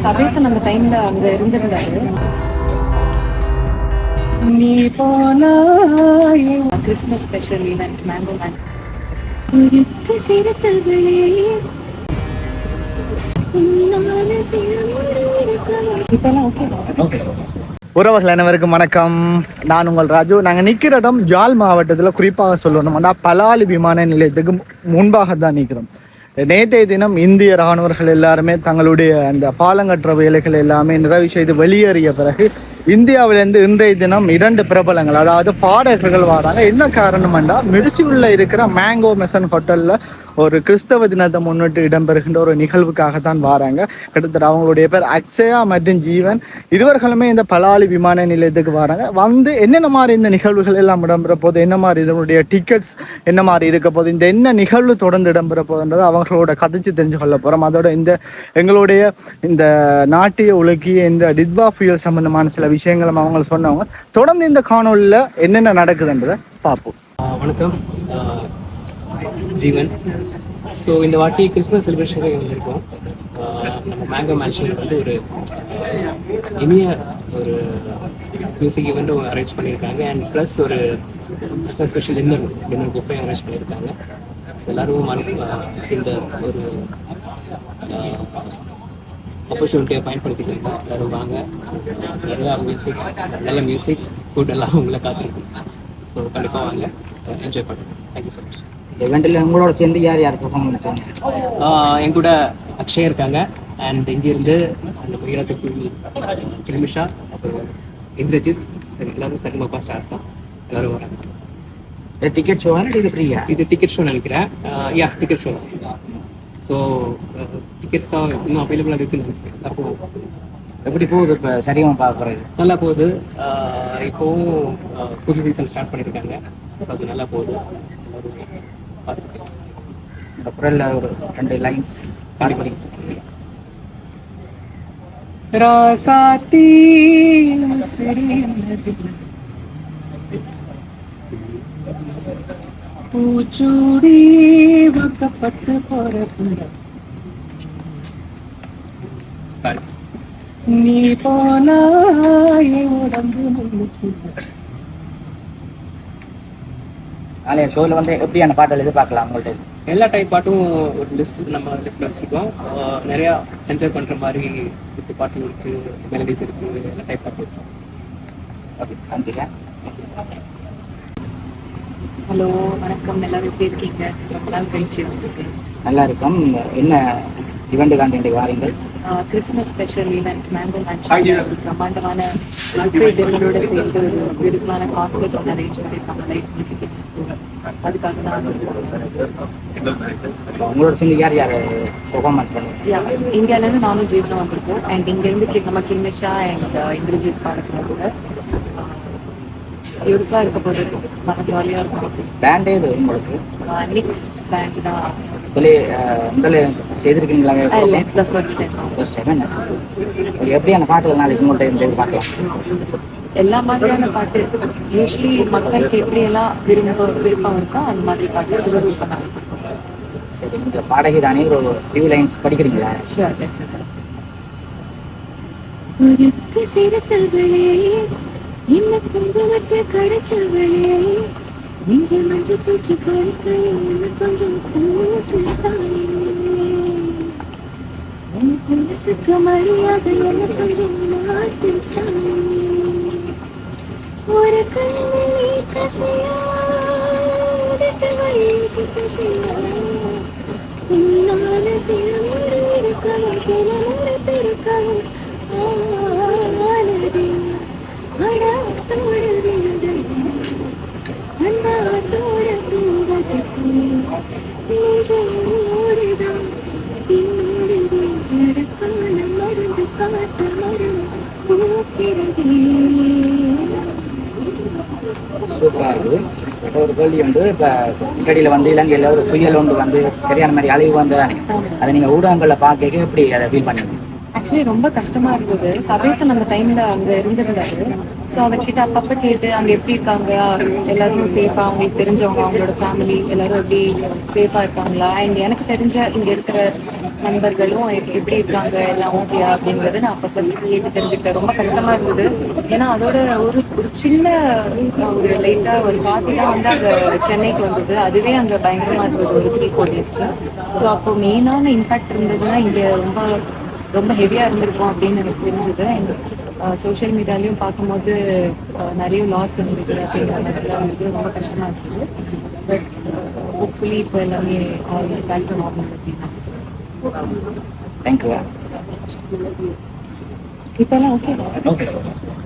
சபேசன் அந்த டைம்ல அங்க இருந்திருந்தாரு. நீ போனாய் Christmas special event mango man குறித்து சிறுத்தவளே இப்பெல்லாம் ஓகே. உறவுகள் அனைவருக்கும் வணக்கம். நான் உங்கள் ராஜு. நாங்கள் நிற்கிற இடம் ஜாழ் மாவட்டத்தில் குறிப்பாக சொல்லணும்னா பலாலி விமான நிலையத்துக்கு முன்பாக தான் நிற்கிறோம். நேற்றைய தினம் இந்திய இராணுவர்கள் எல்லாருமே தங்களுடைய அந்த பாலங்கற்ற வேலைகள் எல்லாமே நிறைவு செய்து வெளியேறிய பிறகு இந்தியாவிலேருந்து இன்றைய தினம் 2 பிரபலங்கள், அதாவது பாடகர்கள் வராங்க. என்ன காரணம்னா மிர்சியுள்ள இருக்கிற மேங்கோ மெசன் ஹோட்டலில் ஒரு கிறிஸ்தவ தினத்தை முன்னிட்டு இடம்பெறுகின்ற ஒரு நிகழ்வுக்காகத்தான் வராங்க. கிட்டத்தட்ட அவங்களுடைய பேர் அக்ஷயா மற்றும் ஜீவன். இருவர்களுமே இந்த பலாலி விமான நிலையத்துக்கு வராங்க. வந்து என்னென்ன மாதிரி இந்த நிகழ்வுகள் எல்லாம் இடம்பெற போது, என்ன மாதிரி இதனுடைய டிக்கெட்ஸ் என்ன மாதிரி இருக்க போது, இந்த என்ன நிகழ்வு தொடர்ந்து இடம்பெற போதுன்றது அவங்களோட கதைச்சு தெரிஞ்சு கொள்ள போகிறோம். அதோட எங்களுடைய இந்த நாட்டிய உலகிய இந்த டிட்பா ஃபியூல் சம்பந்தமான சில விஷயங்களும் அவங்க சொன்னவங்க. தொடர்ந்து இந்த காணொலியில் என்னென்ன நடக்குதுன்றதை பார்ப்போம். வணக்கம், ஜீவன். ஸோ இந்த வாட்டி கிறிஸ்மஸ் செலிப்ரேஷனுக்கு வந்திருக்கோம். நம்ம மேங்கோ மேன்ஷனில் வந்து ஒரு இனிய ஒரு மியூசிக் ஈவெண்ட்டும் அரேஞ்ச் பண்ணியிருக்காங்க. அண்ட் ப்ளஸ் ஒரு Christmas special dinner buffet arrange பண்ணியிருக்காங்க. ஸோ எல்லோரும் இந்த ஒரு ஆப்பர்ச்சுனிட்டியை பயன்படுத்திக்கிறாங்க. எல்லோரும் வாங்க, நிறையா நல்ல மியூசிக் ஃபுட் எல்லாம் உங்களை காத்திருக்கும். ஸோ கண்டிப்பாக வாங்க, என்ஜாய் பண்ணுங்கள். Thank you so much. இந்த இவெண்ட்டில் உங்களோட சேர்ந்து யார் யார் பெர்ஃபார்ம் பண்ணிச்சாங்க? என் கூட அக்ஷய் இருக்காங்க. அண்ட் இங்கேருந்து அந்த ஈழத்துக்கு கில்மிஷா, அப்புறம் இந்திரஜித், எல்லோரும் சகமப்பா ஸ்டார்ஸ் தான். எல்லோரும் வராங்க. டிக்கெட் ஷோ இது ஃப்ரீயா? இது டிக்கெட் ஷோ நினைக்கிறேன். Ticket show. ஸோ டிக்கெட்ஸாக இன்னும் அவைலபிளாக இருக்குன்னு நினைக்கிறேன். அப்போது எப்படி போகுது இப்போ? சரியாக பார்க்குறது நல்லா போகுது. இப்போவும் புது சீசன் ஸ்டார்ட் பண்ணியிருக்காங்க. ஸோ அது நல்லா போகுது. இந்த குரலில் ஒரு 2 லைன்ஸ் பாடி. ராசாத்தி பூச்சூடி வக்கப்பட்டு போற நீ போனாய் உடம்பு. நாளைய ஷோவில் வந்து எப்படியான பாட்டல் எதிர்பார்க்கலாம் உங்கள்கிட்ட? எல்லா டைப் பாட்டும் ஒரு நம்ம லிஸ்ட்டில் வச்சுருக்கோம். நிறையா என்ஜாய் பண்ணுற மாதிரி வித்து பாட்டு இருக்குது, மெலடிஸ் இருக்குது, எல்லா டைப் பாட்டு இருக்கும். ஓகே, நன்றிங்க. ஹலோ, வணக்கம். எல்லாரும் எப்படி இருக்கீங்க? ரொம்ப நாள் கழிச்சு வந்துருக்கேன். நல்லா இருக்கும். என்ன ஈவெண்ட் காண்டி வாரீங்கள்? Christmas special event mango mansion பிரம்மாண்டமான புஃபே டின்னரோட சேர்ந்து ஒரு பியூட்டிஃபுல்லான கான்சர்ட் ஒன்று அரேஞ்ச் பண்ணியிருக்காங்க. Light music event. அதுக்காக தான் உங்களோட சேர்ந்து யார் யார் பெர்ஃபார்மன்ஸ் பண்ணுவாங்க? இந்தியாவிலேருந்து நானும் ஜீவனும் வந்திருக்கோம். அண்ட் இங்கேருந்து நம்ம கில்மிஷா அண்ட் இந்திரஜித் பாடப்படுறாங்க. பியூட்டிஃபுல்லாக இருக்க போது, செம ஜாலியாக இருக்கும். பேண்டே இது உங்களுக்கு? நிக்ஸ் பேண்ட் தான். முதல்ல செய்திருக்கீங்களா? First time. எப்படியான பாட்டுகள் நாளைக்கு உங்கள்கிட்ட இருந்து பார்க்கலாம்? எல்லா மாதிரியான பாட்டு, யூஸ்வலி மக்களுக்கு எப்படியெல்லாம் விருப்பம் இருக்கோ அந்த மாதிரி பாட்டு இது விருப்பம் நாளைக்கு. சரி, இந்த பாடகி தானே ஒரு ஃபியூ லைன்ஸ் படிக்கிறீங்களா? Sure, definitely. குறித்து சிறுத்தவளே என்ன குங்குமத்தை கரைச்சவளே நெஞ்ச மஞ்ச பூச்சி கொடுக்கையில் கொஞ்சம் பூசுத்தாயே உனக்கு மனசுக்கு மரியாத என்ன கொஞ்சம் மாத்தித்தாயே ஒரு கண்ணில் கசியா உதட்டு வழி சுத்தசியா உன்னால சில முறை இருக்கவும் சில முறை பெருக்கவும் ஆனதே அடாத்தோடு விழுந்தது அந்தாத்தோட போவதற்கு நெஞ்சம் ஓடுதான் பின்னோடுதே நடக்காலம் மருந்து காட்ட மரம் பூக்கிறதே. சூப்பராக இருக்குது. ஒரு கேள்வி உண்டு. இப்போ இக்கடியில் வந்து இலங்கையில் ஒரு புயல் ஒன்று வந்து சரியான மாதிரி அழிவு வந்ததானே, அதை நீங்கள் ஊடகங்களில் பார்க்க எப்படி அதை ஃபீல் பண்ணுவீங்க? ஆக்சுவலி ரொம்ப கஷ்டமா இருந்தது. சபேசன் அந்த டைம்ல அங்க இருந்திருந்தாரு. ஸோ அவர்கிட்ட அப்பப்போ கேட்டு அங்க எப்படி இருக்காங்க, எல்லாரும் சேஃபா, அவங்களுக்கு தெரிஞ்சவங்க, அவங்களோட ஃபேமிலி எல்லாரும் எப்படி சேஃபா இருக்காங்களா, அண்ட் எனக்கு தெரிஞ்ச இங்க இருக்கிற நண்பர்களும் எப்படி இருக்காங்க, எல்லாம் ஓகேயா அப்படிங்கறத நான் அப்பப்போ கேட்டு தெரிஞ்சுக்கிட்டேன். ரொம்ப கஷ்டமா இருந்தது. ஏன்னா அதோட ஒரு சின்ன ஒரு லைட்டா ஒரு காத்து தான் வந்து அங்க சென்னைக்கு வந்தது. அதுவே அங்க பயங்கரமா இருந்தது ஒரு 3-4 டேஸ்க்கு. ஸோ அப்போ மெயினான இம்பாக்ட் இருந்ததுன்னா இங்க ரொம்ப ரொம்ப ஹெவியாக இருந்திருக்கும் அப்படின்னு எனக்கு புரிஞ்சுது. அண்ட் சோஷியல் மீடியாலையும் பார்க்கும்போது நிறைய லாஸ் இருந்தது அப்படிங்கிற மாதிரிலாம் இருந்தது. ரொம்ப கஷ்டமாக இருந்தது. பட் ஹோப்ஃபுல்லி இப்போ எல்லாமே ஆல் பேக் டு நார்மல் அப்படின்னு நினைக்கிறேன். தேங்க்யூ. இப்போல்லாம் ஓகே ஓகே,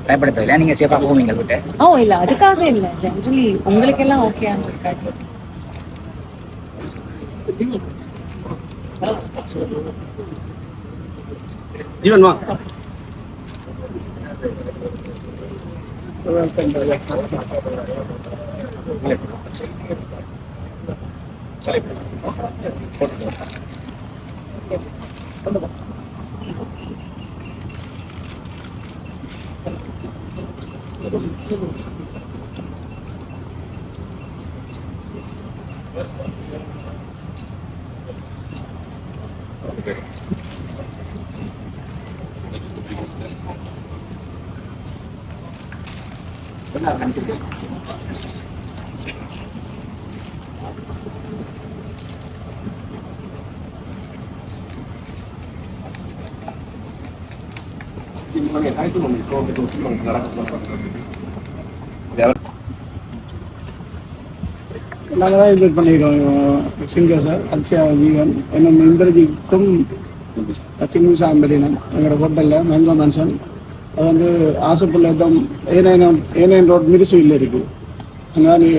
பயப்படுத்தல, நீங்கள் சேஃபாக போவீங்க கிட்ட? இல்லை, அதுக்காக இல்லை, ஜென்ரலி உங்களுக்கெல்லாம் ஓகேன்னு இருக்காது. ஜீவன் வா. நாங்கள் தான் இன்வைட் பண்ணியிருக்கோம் சிங்கர் சார் அக்ஷயா ஜீவன் இன்னும் இந்திரஜித்தும் கிம்மி சாம்பலினம் எங்களோட ஹோட்டலில் மேங்கோ மேன்ஷன். அது வந்து ஆசைப்புள்ளம் ஏனைன் ரோட் மிரிசுவில் இருக்குது. அங்கே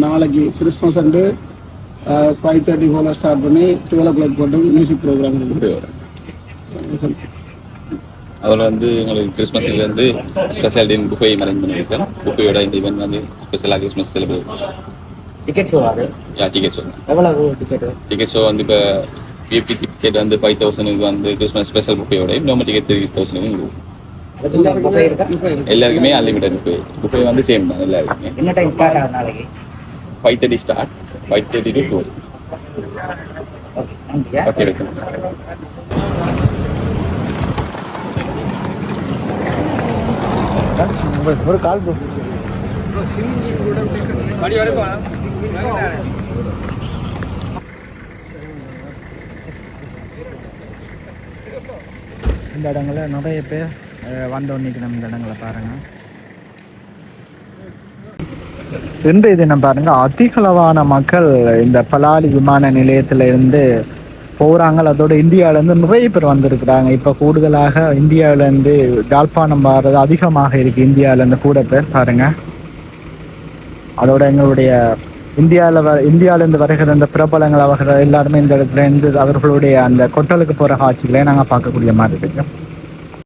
நாளைக்கு கிறிஸ்மஸ் அண்டு 5:30 போல் ஸ்டார்ட் பண்ணி 12 o'clock போட்டு மியூசிக் ப்ரோக்ராம் இருக்குது. அதில் வந்து எங்களுக்கு கிறிஸ்மஸ்லேருந்து ஸ்பெஷல் டே புஃபே அரேஞ்ச் பண்ணியிருக்கோம் சார். புஃபேயோட இந்த ஈவெண்ட் வந்து ஸ்பெஷலாக கிறிஸ்மஸ் செலிப்ரேட். டிக்கெட் ஷோ அது? Ticket show. எவ்வளவு டிக்கெட்டு? டிக்கெட் ஷோ வந்து இப்போ விஐபி டிக்கெட் வந்து 5,000 வந்து கிறிஸ்மஸ் ஸ்பெஷல் புஃபேயோட நார்மல் டிக்கெட் 3,000 எல்லாருக்குமே அன்லிமிட்டட் புஃபே. புஃபே வந்து சேம் தான் எல்லாருக்குமே. என்ன டைம் ஸ்டார்ட் ஆகுது நாளைக்கு? 5:30 ஸ்டார்ட், 5:30 to 12. Okay okay. ஒரு கால் இந்த இடங்களில் நிறைய பேர் வந்தோன்னிக்கணும். இந்த இடங்களை பாருங்கள். இன்றைய தினம் பாருங்க அதிகளவான மக்கள் இந்த பலாலி விமான நிலையத்தில் இருந்து போகிறாங்க. அதோட இந்தியாவிலேருந்து நிறைய பேர் வந்திருக்கிறாங்க. இப்போ கூடுதலாக இந்தியாவிலேருந்து யாழ்ப்பாணம் வர்றது அதிகமாக இருக்குது. இந்தியாவிலேருந்து கூட பேர் பாருங்க. அதோட எங்களுடைய இந்தியாவிலேருந்து வருகிற இந்த பிரபலங்கள் அவர்கள் எல்லாருமே இந்த இடத்துல இருந்து அவர்களுடைய அந்த கொட்டலுக்கு போகிற காட்சிகளை நாங்கள் பார்க்கக்கூடிய மாதிரி இருக்கு.